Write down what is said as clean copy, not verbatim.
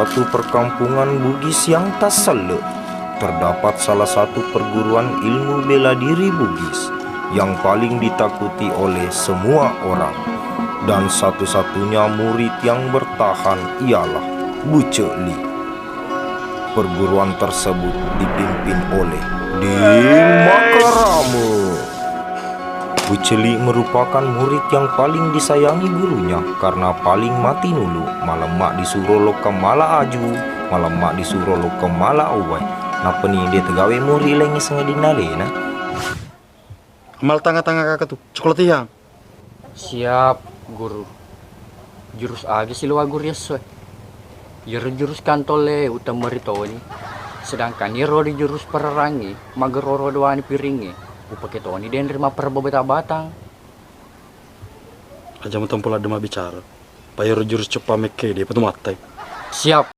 satu perkampungan Bugis yang tak selek, terdapat salah satu perguruan ilmu bela diri Bugis yang paling ditakuti oleh semua orang. Dan satu-satunya murid yang bertahan ialah Buce Li. Perguruan tersebut dipimpin oleh Dimakarama. Buce Li merupakan murid yang paling disayangi gurunya karena paling mati nulu. Malam mak disuruh lo ke mala aju, malam mak disuruh lo ke mala awai. Napa nih dia tegawe murid lengi sengadinale na? Amal tengah-tengah kakak tuh, coklat yang. Siap, guru. Jurus agi siluwa guru yesoy. Yer jurus kantole utam meritoni. Sedangkan iro di jurus pererangi, mageroro doani piringi. Upake toni den rima perbobeta batang. Aja mau tempul ada bicara. Bayar jurus cepat meke dia petu matai. Siap.